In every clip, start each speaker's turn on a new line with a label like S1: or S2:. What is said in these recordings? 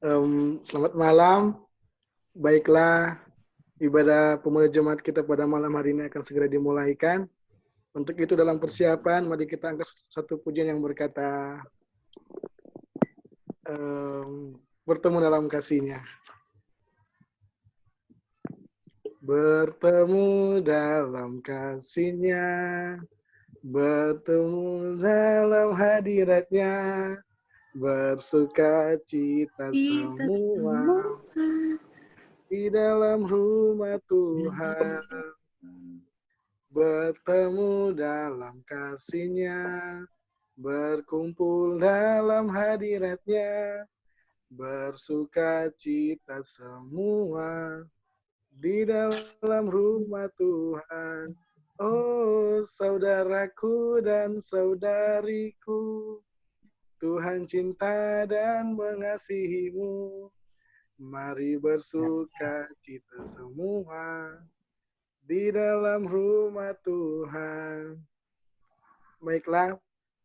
S1: Selamat malam. Baiklah, ibadah pemuda jemaat kita pada malam hari ini akan segera dimulaikan. Untuk itu dalam persiapan, mari kita angkat satu pujian yang berkata, bertemu dalam kasih-Nya. Bertemu dalam kasih-Nya, bertemu dalam hadirat-Nya, bersuka cita semua di dalam rumah Tuhan. Bertemu dalam kasih-Nya, berkumpul dalam hadirat-Nya, bersuka cita semua di dalam rumah Tuhan. Oh, saudaraku dan saudariku, Tuhan cinta dan mengasihimu. Mari bersuka cita semua di dalam rumah Tuhan. Baiklah,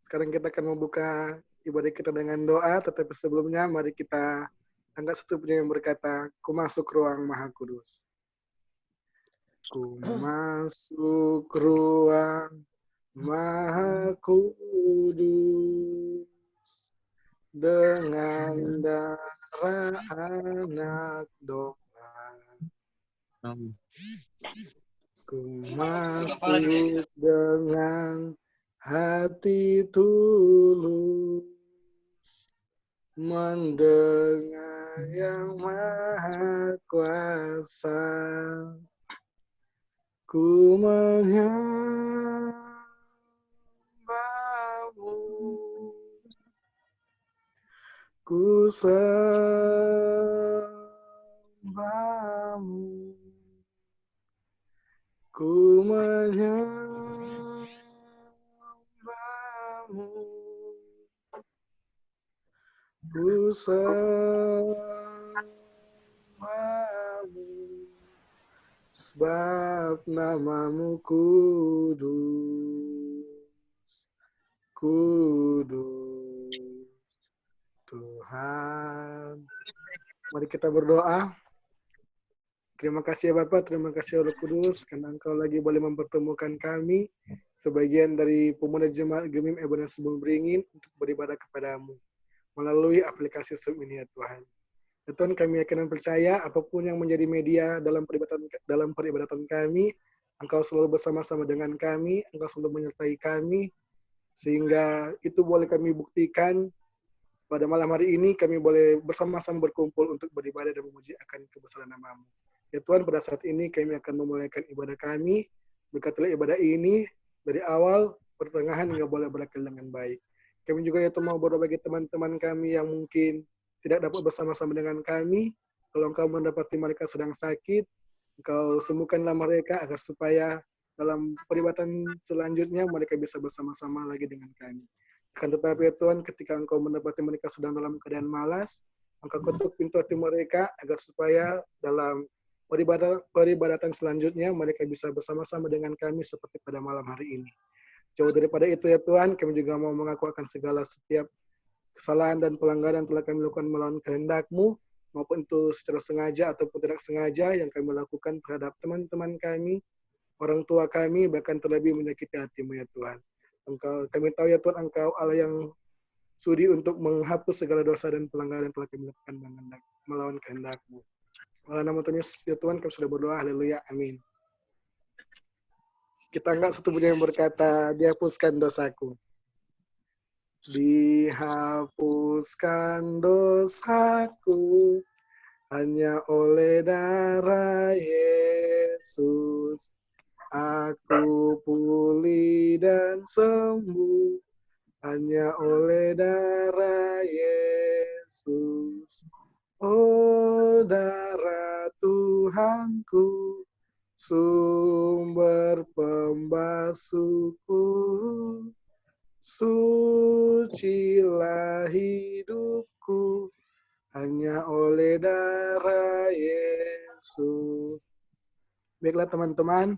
S1: sekarang kita akan membuka ibadah kita dengan doa, tetapi sebelumnya mari kita angkat satu pujian yang berkata, ku masuk ruang Maha Kudus. Ku masuk ruang Maha Kudus dengan darah anak domba. Ku masuk dengan hati tulus, mendengar yang Maha Kuasa. Ku menyembahmu, ku sembahmu, ku menyembahmu, ku sembahmu, sebab namamu kudus, kudus, Tuhan. Mari kita berdoa. Terima kasih ya Bapak, terima kasih Roh Kudus, karena Engkau lagi boleh mempertemukan kami, sebagian dari pemuda jemaat Gemim Ebenezer Bung Beringin, untuk beribadah kepadamu, melalui aplikasi Zoom ini ya Tuhan. Ya Tuhan, kami yakin dan percaya, apapun yang menjadi media dalam peribadatan kami, Engkau selalu bersama-sama dengan kami, Engkau selalu menyertai kami, sehingga itu boleh kami buktikan pada malam hari ini, kami boleh bersama-sama berkumpul untuk beribadah dan memuji akan kebesaran nama-Mu. Ya Tuhan, pada saat ini kami akan memulaikan ibadah kami. Berkatilah ibadah ini dari awal, pertengahan, hingga boleh berakhir dengan baik. Kami juga ya Tuhan mau berdoa bagi teman-teman kami yang mungkin tidak dapat bersama-sama dengan kami. Kalau Engkau mendapati mereka sedang sakit, Engkau sembuhkanlah mereka agar supaya dalam peribadatan selanjutnya mereka bisa bersama-sama lagi dengan kami. Akan tetapi ya Tuhan, ketika Engkau mendapati mereka sedang dalam keadaan malas, Engkau ketuk pintu hati mereka agar supaya dalam peribadatan selanjutnya mereka bisa bersama-sama dengan kami seperti pada malam hari ini. Jauh daripada itu ya Tuhan, kami juga mau mengaku akan segala setiap kesalahan dan pelanggaran telah kami lakukan melawan kehendak-Mu, maupun itu secara sengaja ataupun tidak sengaja yang kami lakukan terhadap teman-teman kami, orang tua kami, bahkan terlebih menyakiti hati-Mu ya Tuhan. Kami tahu ya Tuhan, Engkau Allah yang sudi untuk menghapus segala dosa dan pelanggaran yang telah kami lakukan melawan kehendak-Mu. Dalam nama Tuhan Yesus ya Tuhan, kami sudah berdoa, haleluya, amin. Kita angkat satu pujian yang berkata, dihapuskan dosaku. Dihapuskan dosaku hanya oleh darah Yesus. Aku pulih dan sembuh hanya oleh darah Yesus. Oh darah Tuhanku, sumber pembasuhku, sucilah hidupku hanya oleh darah Yesus. Baiklah teman-teman,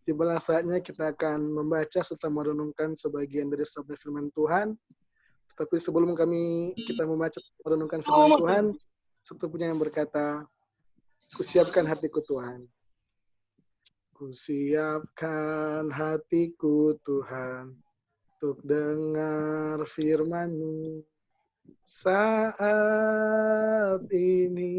S1: tibalah saatnya kita akan membaca serta merenungkan sebagian dari sabda firman Tuhan. Tetapi sebelum kita membaca merenungkan firman Tuhan, Satu punya yang berkata, kusiapkan hatiku Tuhan. Kusiapkan hatiku Tuhan untuk dengar firman-Mu saat ini.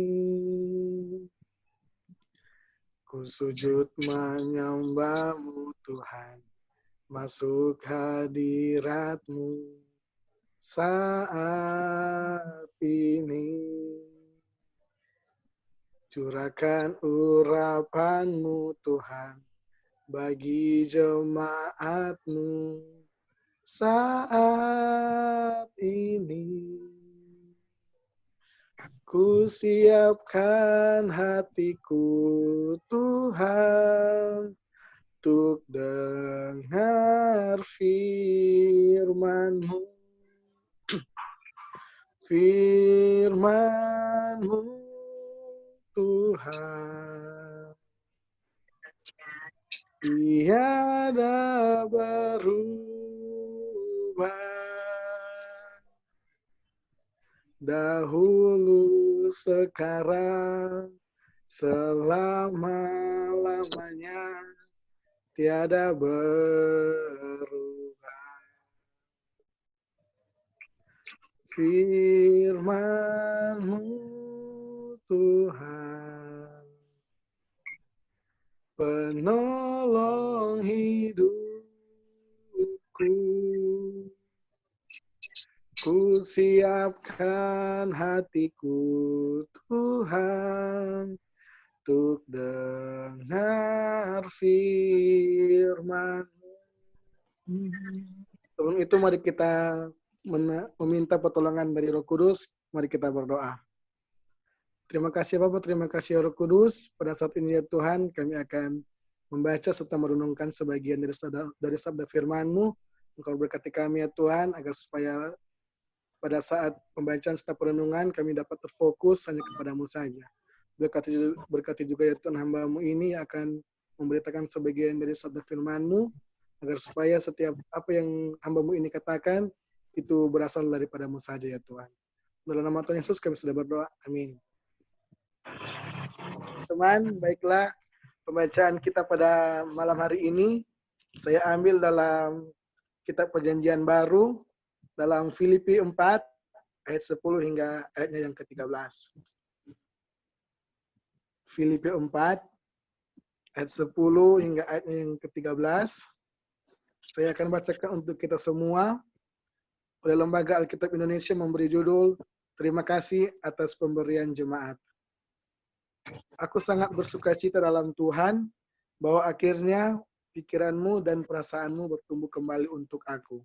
S1: Ku sujud menyembah-Mu Tuhan, masuk hadirat-Mu saat ini. Curahkan urapan-Mu Tuhan bagi jemaat-Mu saat ini. Ku siapkan hatiku Tuhan untuk dengar firman-Mu. Firman-Mu Tuhan, tiada berubah. Dahulu, sekarang, selama-lamanya, tiada berubah. Firman-Mu Tuhan, penolong hidupku. Ku siapkan hatiku Tuhan untuk dengar firman. Sebelum itu mari kita meminta pertolongan dari Roh Kudus. Mari kita berdoa. Terima kasih Bapak, terima kasih Roh Kudus. Pada saat ini ya Tuhan, kami akan membaca serta merenungkan sebagian dari sabda firman-Mu. Engkau berkati kami ya Tuhan, agar supaya pada saat pembacaan serta perenungan kami dapat terfokus hanya kepadamu saja. Berkati juga ya Tuhan hamba-Mu ini akan memberitakan sebagian dari sabda firman-Mu, agar supaya setiap apa yang hamba-Mu ini katakan, itu berasal daripada-Mu saja ya Tuhan. Dalam nama Tuhan Yesus kami sudah berdoa. Amin. Teman, baiklah pembacaan kita pada malam hari ini. Saya ambil dalam kitab Perjanjian Baru, dalam Filipi 4, ayat 10 hingga ayatnya yang ke-13. Filipi 4, ayat 10 hingga ayatnya yang ke-13. Saya akan bacakan untuk kita semua. Oleh Lembaga Alkitab Indonesia memberi judul, Terima kasih atas pemberian jemaat. Aku sangat bersukacita dalam Tuhan, bahwa akhirnya pikiranmu dan perasaanmu bertumbuh kembali untuk aku.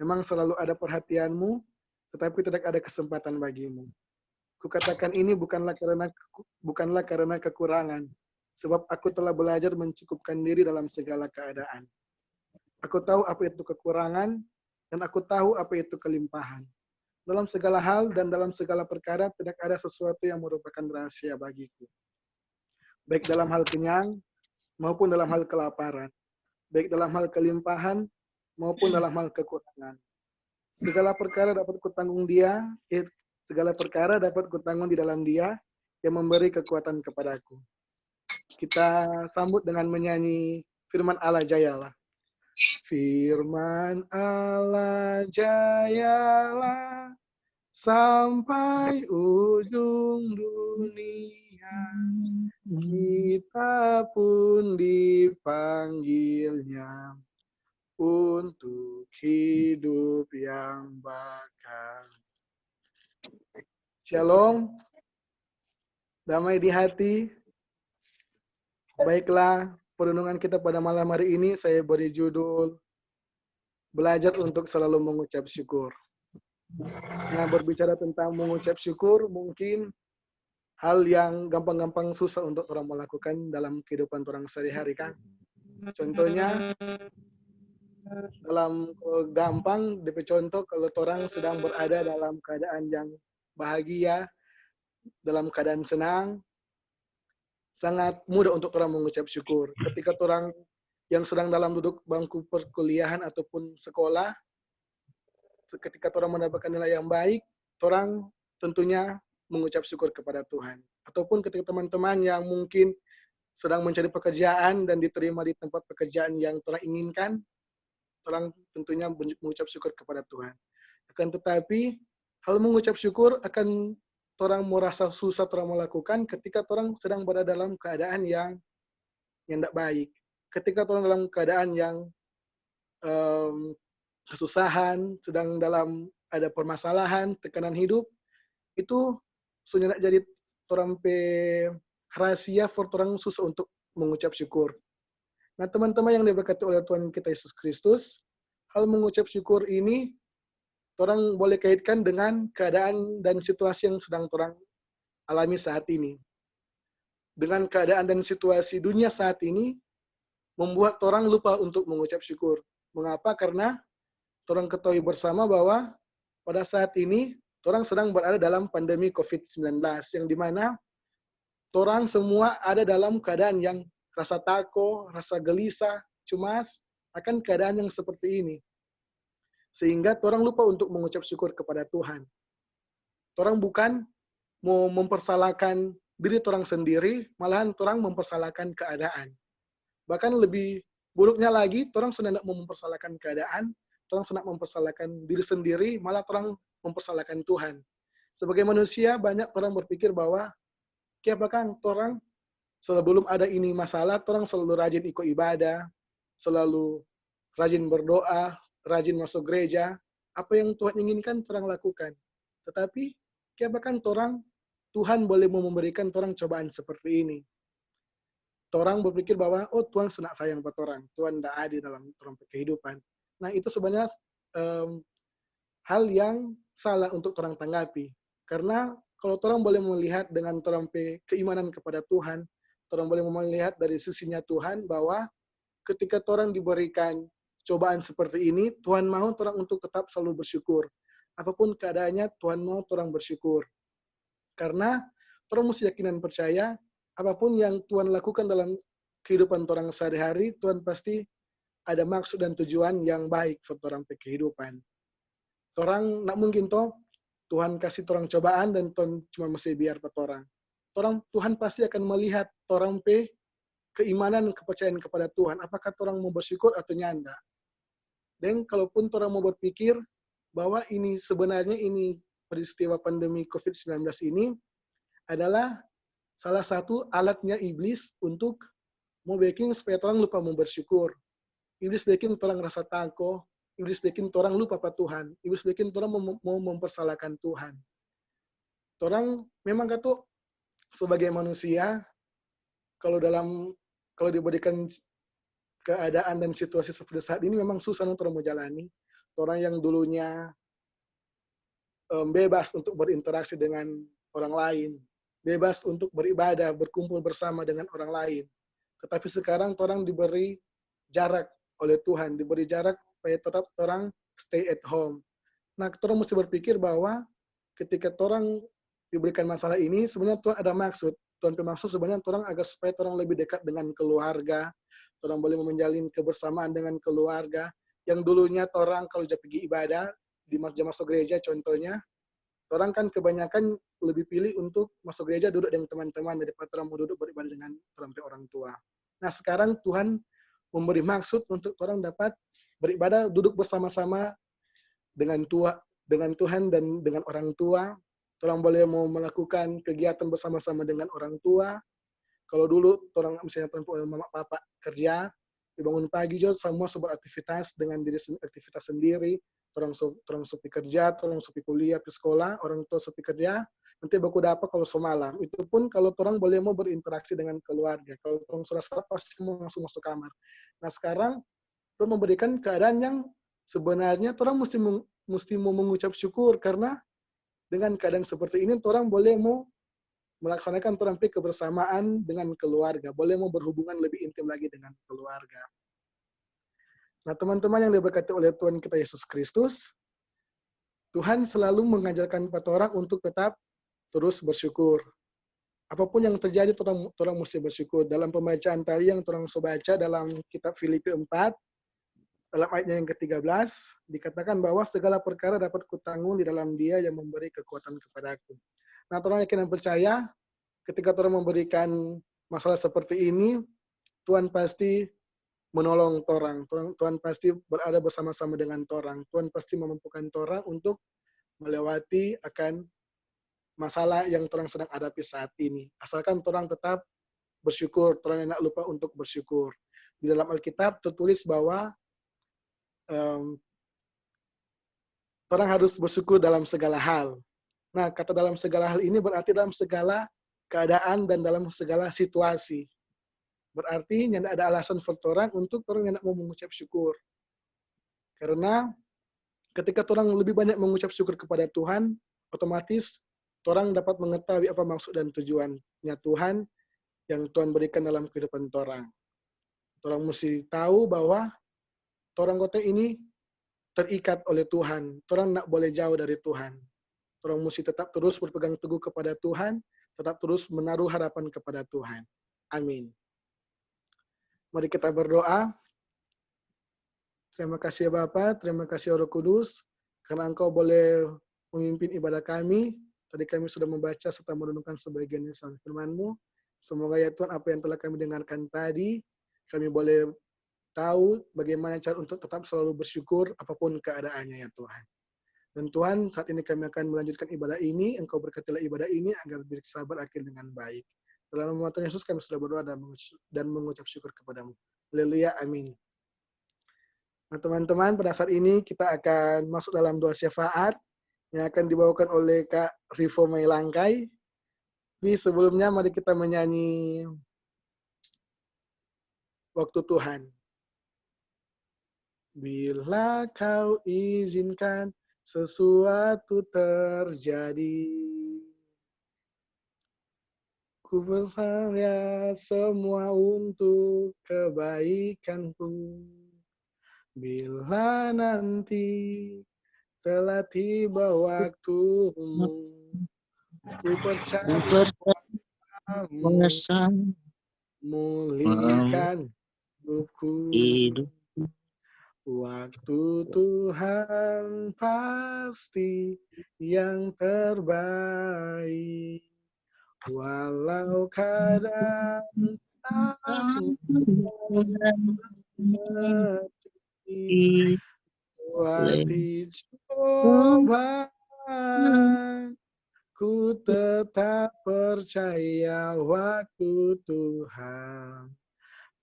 S1: Memang selalu ada perhatianmu, tetapi tidak ada kesempatan bagimu. Kukatakan ini bukanlah karena kekurangan, sebab aku telah belajar mencukupkan diri dalam segala keadaan. Aku tahu apa itu kekurangan, dan aku tahu apa itu kelimpahan. Dalam segala hal dan dalam segala perkara tidak ada sesuatu yang merupakan rahasia bagiku. Baik dalam hal kenyang, maupun dalam hal kelaparan. Baik dalam hal kelimpahan, maupun dalam hal kekurangan. Segala perkara dapat kutanggung di dalam Dia yang memberi kekuatan kepadaku. Kita sambut dengan menyanyi firman Allah jayalah. Firman Allah jayalah sampai ujung dunia. Kita pun dipanggilnya untuk hidup yang bakal. Shalom, damai di hati. Baiklah, perenungan kita pada malam hari ini saya beri judul Belajar untuk selalu mengucap syukur. Nah, berbicara tentang mengucap syukur, mungkin hal yang gampang-gampang susah untuk orang melakukan dalam kehidupan orang sehari-hari, kan? Contohnya, dalam gampang, DP contoh kalau orang sedang berada dalam keadaan yang bahagia, dalam keadaan senang, sangat mudah untuk orang mengucap syukur. Ketika orang yang sedang dalam duduk bangku perkuliahan ataupun sekolah, ketika orang mendapatkan nilai yang baik, orang tentunya mengucap syukur kepada Tuhan. Ataupun ketika teman-teman yang mungkin sedang mencari pekerjaan dan diterima di tempat pekerjaan yang Tuhan inginkan, orang tentunya mengucap syukur kepada Tuhan. Akan tetapi, hal mengucap syukur akan orang merasa susah orang melakukan ketika orang sedang berada dalam keadaan yang tidak baik. Ketika orang dalam keadaan yang kesusahan, sedang dalam ada permasalahan, tekanan hidup, itu sudah jadi orang rahasia for orang susah untuk mengucap syukur. Nah, teman-teman yang diberkati oleh Tuhan kita Yesus Kristus, hal mengucap syukur ini orang boleh kaitkan dengan keadaan dan situasi yang sedang orang alami saat ini. Dengan keadaan dan situasi dunia saat ini, membuat orang lupa untuk mengucap syukur. Mengapa? Karena orang ketahui bersama bahwa pada saat ini, orang sedang berada dalam pandemi COVID-19, yang dimana orang semua ada dalam keadaan yang rasa takut, rasa gelisah, cemas, akan keadaan yang seperti ini. Sehingga orang lupa untuk mengucap syukur kepada Tuhan. Orang bukan mau mempersalahkan diri orang sendiri, malahan orang mempersalahkan keadaan. Bahkan lebih buruknya lagi, orang sedang mau mempersalahkan keadaan, orang sedang mempersalahkan diri sendiri, malah orang mempersalahkan Tuhan. Sebagai manusia, banyak orang berpikir bahwa, apakah orang sebelum ada ini masalah, orang selalu rajin ikut ibadah, selalu rajin berdoa, rajin masuk gereja, apa yang Tuhan inginkan orang lakukan. Tetapi, apakah orang Tuhan boleh memberikan orang cobaan seperti ini. Orang berpikir bahwa, oh Tuhan senang sayang pada orang, Tuhan tidak adil dalam orang kehidupan. Nah itu sebenarnya hal yang salah untuk orang tanggapi. Karena kalau orang boleh melihat dengan orang keimanan kepada Tuhan, orang boleh melihat dari sisinya Tuhan bahwa ketika orang diberikan cobaan seperti ini, Tuhan mau orang untuk tetap selalu bersyukur. Apapun keadaannya, Tuhan mau orang bersyukur. Karena orang mesti yakin dan percaya, apapun yang Tuhan lakukan dalam kehidupan orang sehari-hari, Tuhan pasti ada maksud dan tujuan yang baik untuk orang kehidupan. Orang nak mungkin toh Tuhan kasih orang cobaan dan Tuhan cuma mesti biar pada orang. Tuhan pasti akan melihat orang keimanan kepercayaan kepada Tuhan. Apakah orang mau bersyukur atau nyanda. Dan kalaupun orang mau berpikir bahwa ini sebenarnya ini peristiwa pandemi COVID-19 ini adalah salah satu alatnya iblis untuk mau bikin supaya orang lupa mau bersyukur. Iblis bikin orang rasa takut, iblis bikin orang lupa pada Tuhan, iblis bikin orang mau mempersalahkan Tuhan. Orang memang kata sebagai manusia, kalau diberikan keadaan dan situasi seperti saat ini memang susah untuk orang menjalani. Orang yang dulunya bebas untuk berinteraksi dengan orang lain, bebas untuk beribadah, berkumpul bersama dengan orang lain. Tetapi sekarang orang diberi jarak oleh Tuhan, diberi jarak supaya tetap orang stay at home. Nah, orang mesti berpikir bahwa ketika orang diberikan masalah ini, sebenarnya Tuhan ada maksud. Tuhan bermaksud sebenarnya orang agar supaya orang lebih dekat dengan keluarga, orang boleh menjalin kebersamaan dengan keluarga. Yang dulunya orang kalau sudah pergi ibadah, di masuk gereja contohnya, orang kan kebanyakan lebih pilih untuk masuk gereja duduk dengan teman-teman daripada orang mau duduk beribadah dengan orang tua. Nah sekarang Tuhan memberi maksud untuk orang dapat beribadah duduk bersama-sama dengan Tuhan dan dengan orang tua. Orang boleh mau melakukan kegiatan bersama-sama dengan orang tua. Kalau dulu orang misalnya mama papa kerja, dibangun pagi juga semua beraktivitas dengan aktivitas sendiri. Orang sepi kerja, orang sepi kuliah, pergi sekolah, orang tua sepi kerja, nanti baku dapat kalau semalam. Itu pun kalau orang boleh mau berinteraksi dengan keluarga. Kalau orang sudah pasti mau langsung masuk kamar. Nah sekarang itu memberikan keadaan yang sebenarnya orang mesti mau mengucap syukur karena dengan keadaan seperti ini orang boleh mau melaksanakan orang kebersamaan dengan keluarga, boleh mau berhubungan lebih intim lagi dengan keluarga. Nah, teman-teman yang diberkati oleh Tuhan kita Yesus Kristus, Tuhan selalu mengajarkan pada orang untuk tetap terus bersyukur. Apapun yang terjadi, orang mesti bersyukur. Dalam pembacaan tadi yang orang baca dalam kitab Filipi 4, dalam ayatnya yang ke-13, dikatakan bahwa segala perkara dapat kutanggung di dalam Dia yang memberi kekuatan kepadaku. Nah, orang yakin dan percaya ketika orang memberikan masalah seperti ini, Tuhan pasti menolong orang. Tuhan pasti berada bersama-sama dengan orang. Tuhan pasti memampukan orang untuk melewati akan masalah yang orang sedang hadapi saat ini. Asalkan orang tetap bersyukur, orang tidak lupa untuk bersyukur. Di dalam Alkitab tertulis bahwa orang harus bersyukur dalam segala hal. Nah, kata dalam segala hal ini berarti dalam segala keadaan dan dalam segala situasi. Berarti tidak ada alasan for orang untuk orang yang mau mengucap syukur. Karena ketika orang lebih banyak mengucap syukur kepada Tuhan, otomatis orang dapat mengetahui apa maksud dan tujuannya Tuhan yang Tuhan berikan dalam kehidupan orang. Orang mesti tahu bahwa orang kota ini terikat oleh Tuhan. Orang tidak boleh jauh dari Tuhan. Orang mesti tetap terus berpegang teguh kepada Tuhan, tetap terus menaruh harapan kepada Tuhan. Amin. Mari kita berdoa. Terima kasih Bapa, terima kasih Roh Kudus, karena Engkau boleh memimpin ibadah kami. Tadi kami sudah membaca serta merenungkan sebagian dari firman-Mu. Semoga ya Tuhan, apa yang telah kami dengarkan tadi, kami boleh tahu bagaimana cara untuk tetap selalu bersyukur apapun keadaannya ya Tuhan. Dan Tuhan, saat ini kami akan melanjutkan ibadah ini. Engkau berkatilah ibadah ini agar bersabar akhir dengan baik. Dalam nama Tuhan Yesus kami sudah berdoa dan mengucap syukur kepadamu. Haleluya, amin. Nah, teman-teman, pada saat ini kita akan masuk dalam doa syafaat yang akan dibawakan oleh Kak Rivo Mailangkai. Tapi sebelumnya mari kita menyanyi Waktu Tuhan. Bila kau izinkan sesuatu terjadi, ku percaya semua untuk kebaikanku. Bila nanti telah tiba waktumu, ku percaya kamu memulihkan hidupku. Waktu Tuhan pasti yang terbaik. Walau keadaan lewati cobaan, ku tetap percaya waktu Tuhan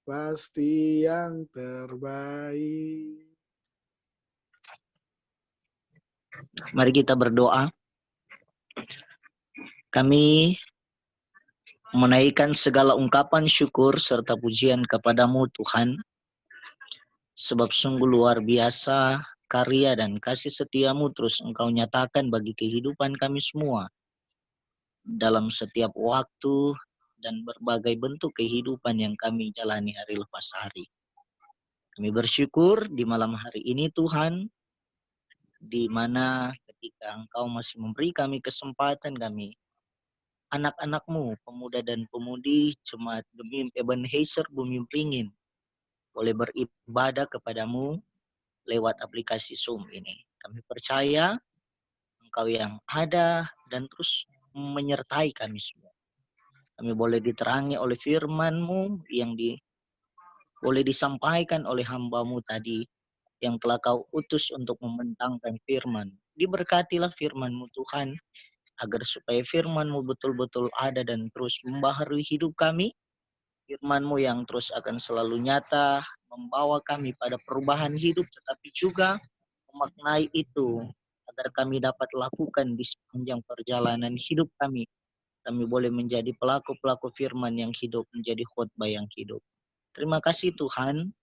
S1: pasti yang terbaik.
S2: Mari kita berdoa. Kami menaikkan segala ungkapan syukur serta pujian kepadamu Tuhan, sebab sungguh luar biasa karya dan kasih setiamu terus Engkau nyatakan bagi kehidupan kami semua dalam setiap waktu dan berbagai bentuk kehidupan yang kami jalani hari lepas hari. Kami bersyukur di malam hari ini Tuhan, di mana ketika Engkau masih memberi kami kesempatan, kami anak-anak-Mu, pemuda dan pemudi Jemaat Gemim Ebenezer Bumi Beringin, boleh beribadah kepadamu lewat aplikasi Zoom ini. Kami percaya Engkau yang ada dan terus menyertai kami semua. Kami boleh diterangi oleh firman-Mu yang boleh disampaikan oleh hamba-Mu tadi yang telah Kau utus untuk membentangkan firman. Diberkatilah firman-Mu Tuhan, agar supaya firman-Mu betul-betul ada dan terus membaharui hidup kami. Firman-Mu yang terus akan selalu nyata, membawa kami pada perubahan hidup, tetapi juga memaknai itu agar kami dapat lakukan di sepanjang perjalanan hidup kami. Kami boleh menjadi pelaku-pelaku firman yang hidup, menjadi khotbah yang hidup. Terima kasih Tuhan,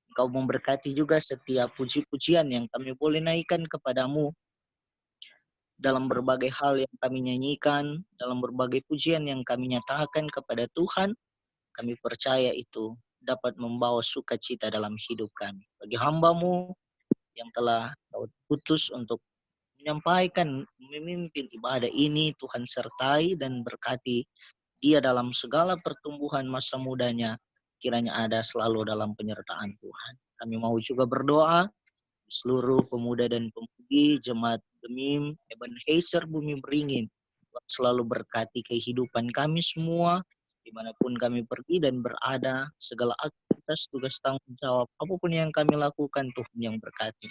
S2: Engkau memberkati juga setiap puji-pujian yang kami boleh naikkan kepadamu dalam berbagai hal yang kami nyanyikan, dalam berbagai pujian yang kami nyatakan kepada Tuhan. Kami percaya itu dapat membawa sukacita dalam hidup kami. Bagi hamba-Mu yang telah Kau utus untuk menyampaikan, memimpin ibadah ini, Tuhan sertai dan berkati dia dalam segala pertumbuhan masa mudanya, kiranya ada selalu dalam penyertaan Tuhan. Kami mau juga berdoa seluruh pemuda dan pemudi Jemaat Gemim Ebenezer Bumi Beringin selalu berkati kehidupan kami semua, dimanapun kami pergi dan berada, segala aktivitas, tugas, tanggung jawab, apapun yang kami lakukan, Tuhan yang berkati.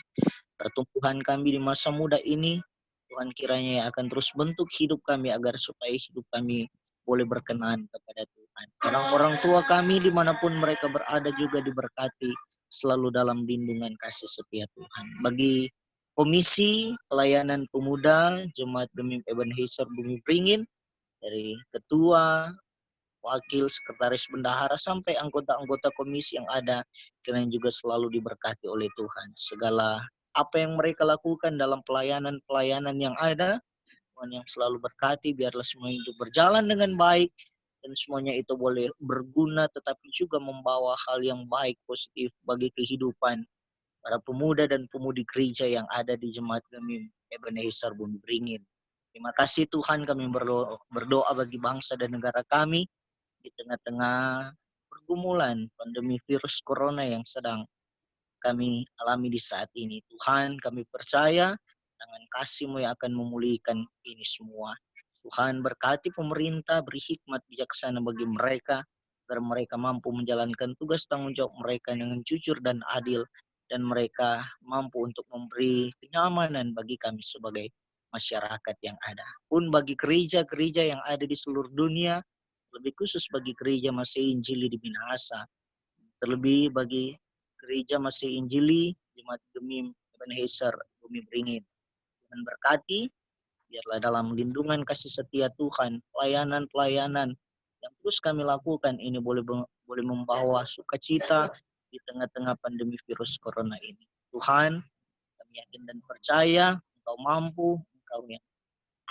S2: Pertumbuhan kami di masa muda ini, Tuhan kiranya yang akan terus bentuk hidup kami agar supaya hidup kami boleh berkenan kepada Tuhan. Orang-orang tua kami dimanapun mereka berada juga diberkati selalu dalam lindungan kasih setia Tuhan. Bagi Komisi Pelayanan Pemuda Jemaat Gemim Ebenezer Bumi Beringin, dari ketua, wakil, sekretaris bendahara, sampai anggota-anggota komisi yang ada, kiranya juga selalu diberkati oleh Tuhan. Segala apa yang mereka lakukan dalam pelayanan-pelayanan yang ada, Tuhan yang selalu berkati, biarlah semua itu berjalan dengan baik, dan semuanya itu boleh berguna, tetapi juga membawa hal yang baik, positif bagi kehidupan para pemuda dan pemudi gereja yang ada di Jemaat Gemim Ebenezer Bumi Beringin. Terima kasih Tuhan, kami berdoa bagi bangsa dan negara kami di tengah-tengah pergumulan pandemi virus corona yang sedang kami alami di saat ini. Tuhan, kami percaya dengan kasih-Mu yang akan memulihkan ini semua. Tuhan, berkati pemerintah, beri hikmat bijaksana bagi mereka, agar mereka mampu menjalankan tugas tanggung jawab mereka dengan jujur dan adil, dan mereka mampu untuk memberi kenyamanan bagi kami sebagai masyarakat yang ada. Pun bagi gereja-gereja yang ada di seluruh dunia, lebih khusus bagi gereja Masih Injili di Minahasa, terlebih bagi gereja Masih Injili Jemaat Gemim Ebenezer Bumi Beringin. Tuhan berkati, biarlah dalam lindungan kasih setia Tuhan, pelayanan-pelayanan yang terus kami lakukan ini boleh membawa sukacita di tengah-tengah pandemi virus corona ini. Tuhan, kami yakin dan percaya Engkau mampu, Engkau yang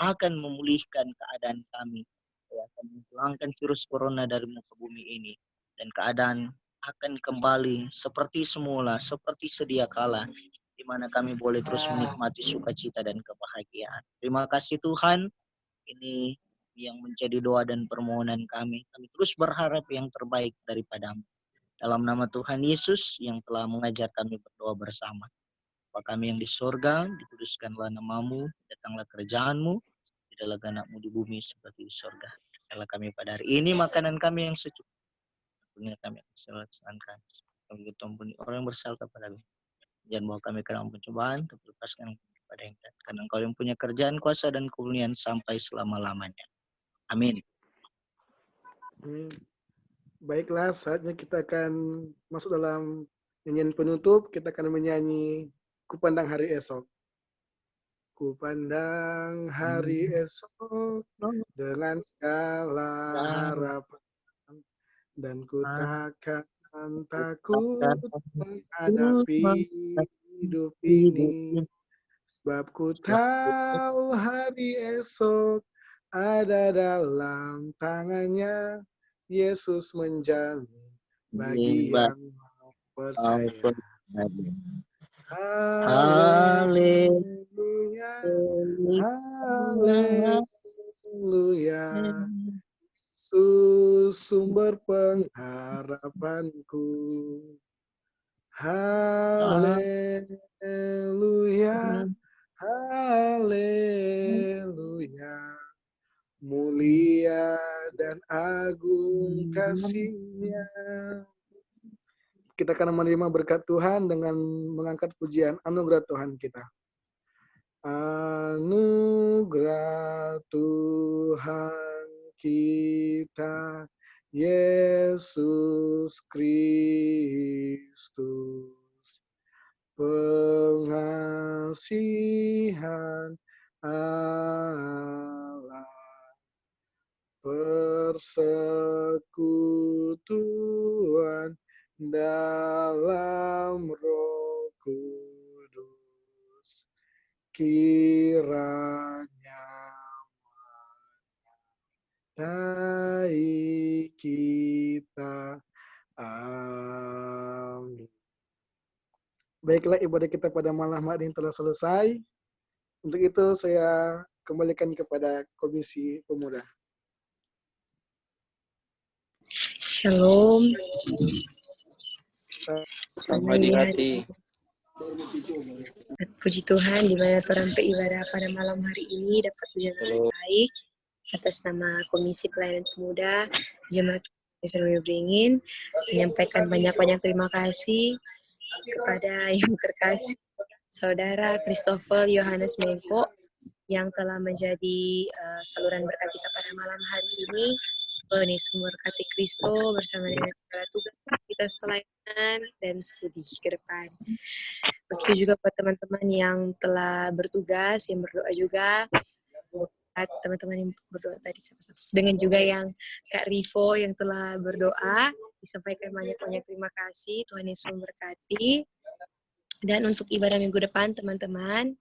S2: akan memulihkan keadaan kami, Engkau akan menghilangkan virus corona dari muka bumi ini, dan keadaan akan kembali seperti semula, seperti sedia kala, di mana kami boleh terus menikmati sukacita dan kebahagiaan. Terima kasih Tuhan, ini yang menjadi doa dan permohonan kami. Kami terus berharap yang terbaik daripada-Mu. Dalam nama Tuhan Yesus yang telah mengajar kami berdoa bersama. Bapa kami yang di sorga, dikuduskanlah nama-Mu, datanglah kerajaan-Mu, jadilah kehendak-Mu di bumi seperti di sorga. Berikanlah kami pada hari ini makanan kami yang secukupnya. Dunia kami akan selamatkan. Kami ampuni orang yang bersalah kepada kami. Jangan bawa kami ke dalam pencobaan, tapi lepaskan kepada yang jahat. Karena Engkau yang punya kerjaan, kuasa, dan kemuliaan sampai selama-lamanya. Amin.
S1: Baiklah, saatnya kita akan masuk dalam nyanyian penutup. Kita akan menyanyi Kupandang Hari Esok. Kupandang hari esok dengan segala harapan, dan ku takkan takut menghadapi hidup ini, sebab ku tahu hari esok ada dalam tangannya. Yesus menjamin bagi yang percaya. Haleluya, haleluya, Yesus sumber pengharapanku. Haleluya, haleluya, mulia dan agung kasih-Nya. Kita akan menerima berkat Tuhan dengan mengangkat pujian anugerah Tuhan kita. Anugerah Tuhan kita, Yesus Kristus, pengasihan Allah, persekutuan dalam Roh Kudus, kiranya menyertai kita. Amin. Baiklah, ibadah kita pada malam hari ini telah selesai. Untuk itu saya kembalikan kepada Komisi Pemuda.
S3: Shalom.
S4: Selamat hati.
S3: Puji Tuhan, di mana orang beribadah pada malam hari ini dapat berjalan dengan baik. atas nama Komisi Pelayanan Pemuda Jemaat Kristen Beringin menyampaikan banyak-banyak terima kasih kepada yang terkasih Saudara Christopher Yohanes Mengko yang telah menjadi saluran berkat kita pada malam hari ini. Tuhan Yesus memberkati Kristo bersama dengan segala tugas aktivitas pelayanan dan studi ke depan. Begitu juga buat teman-teman yang telah bertugas, yang berdoa juga. Buat teman-teman yang berdoa tadi sama-sama. Dengan juga yang Kak Rivo yang telah berdoa, disampaikan banyak-banyak terima kasih. Tuhan Yesus memberkati. Dan untuk ibadah minggu depan, teman-teman,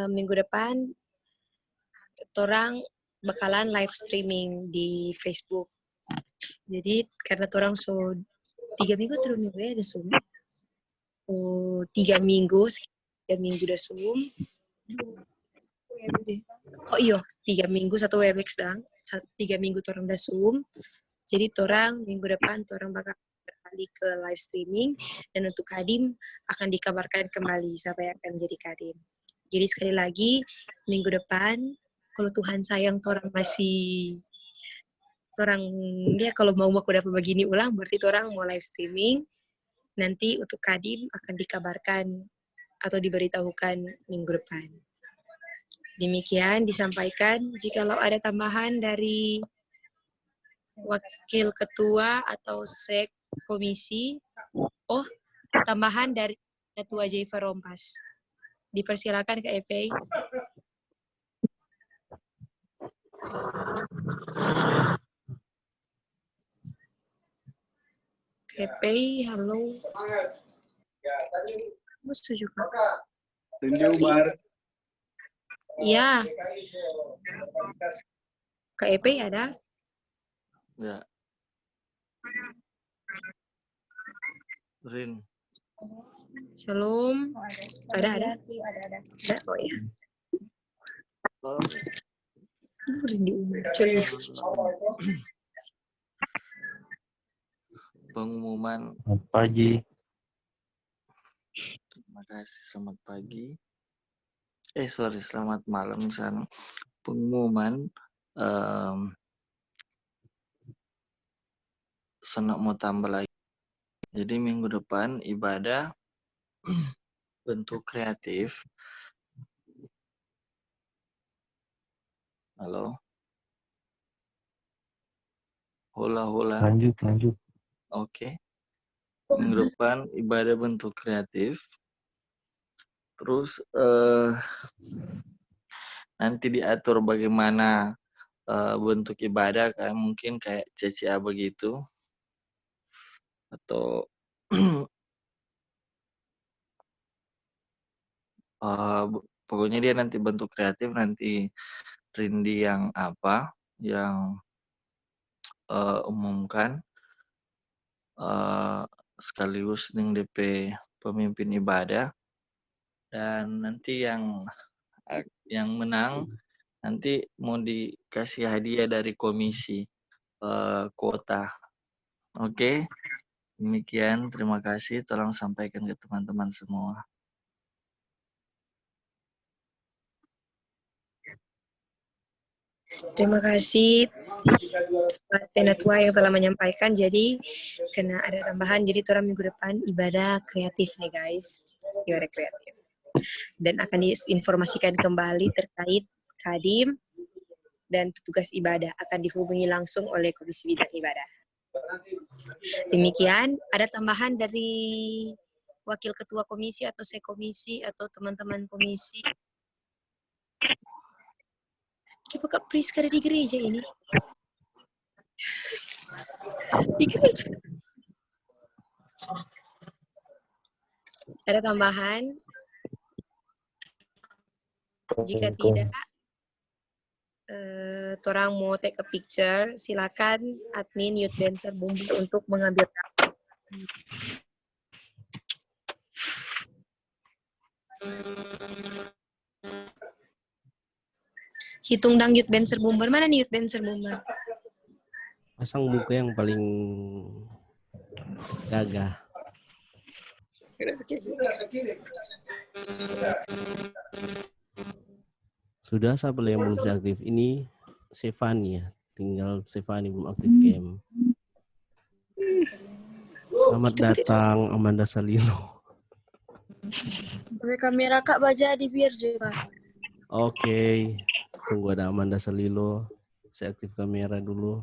S3: minggu depan, orang bakalan live streaming di Facebook. Jadi karena orang 3 minggu terus minggu ya ada Zoom. 3 minggu udah Zoom. Oh iya, 3 minggu satu Webex dang. 3 minggu orang udah Zoom. Jadi orang minggu depan orang bakal kembali ke live streaming dan untuk Kadim akan dikabarkan kembali siapa yang akan menjadi Kadim. Jadi sekali lagi minggu depan kalau Tuhan sayang orang masih orang dia kalau mau aku dapat begini ulang berarti orang mau live streaming nanti untuk Kadim akan dikabarkan atau diberitahukan minggu depan. Demikian disampaikan. Jikalau ada tambahan dari wakil ketua atau sek komisi, tambahan dari ketua Jaifa Rompas. Dipersilakan ke EP. EP, halo. Musuh juga.
S1: Rindu Bar.
S3: Iya. Ke EP ada?
S4: Ya. Rin.
S3: Shalom. Ada. Oh iya. Rindu muncul.
S4: Pengumuman.
S5: Selamat pagi.
S4: Terima kasih. Selamat pagi. Selamat malam sana. Pengumuman. Senang mau tambah lagi. Jadi minggu depan ibadah bentuk kreatif. Halo. Hula.
S5: Lanjut.
S4: Oke. Minggu depan ibadah bentuk kreatif. Terus nanti diatur bagaimana bentuk ibadah kan mungkin kayak CCA begitu atau pokoknya dia nanti bentuk kreatif nanti Rindi yang umumkan sekaligus dengan DP pemimpin ibadah dan nanti yang menang nanti mau dikasih hadiah dari komisi kota. Oke. Demikian, terima kasih. Tolong sampaikan ke teman-teman semua.
S3: Terima kasih buat Penatua yang telah menyampaikan. Jadi, karena ada tambahan, jadi orang minggu depan ibadah kreatif nih guys. Ibadah kreatif. Dan akan diinformasikan kembali terkait Kadim dan petugas ibadah akan dihubungi langsung oleh Komisi Bidang Ibadah. Demikian, ada tambahan dari wakil ketua komisi atau sekomisi atau teman-teman komisi. Kita Kak Priska ada di gereja ini. Di gereja. Ada tambahan? Jika tidak, orang mau take a picture, silakan admin Youth Dancer Bumbu untuk mengambil gambar. Hitung dang Youth Dancer Bumber. Mana nih Youth Dancer Bumber?
S5: Pasang buku yang paling gagah. Sudah, siapa yang belum aktif ini Stefani ya. Tinggal Stefani belum aktif game. Selamat datang Amanda Salilo.
S6: Pakai kamera Kak baca di biar juga.
S5: Oke. Tunggu ada Amanda Salilo. Saya aktif kamera dulu.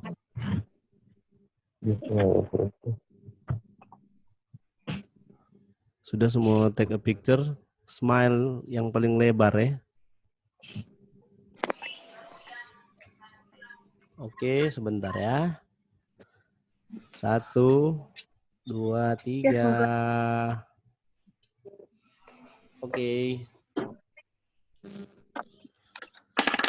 S5: Sudah semua take a picture. Smile yang paling lebar ya. Oke, sebentar ya. 1, 2, 3. Oke.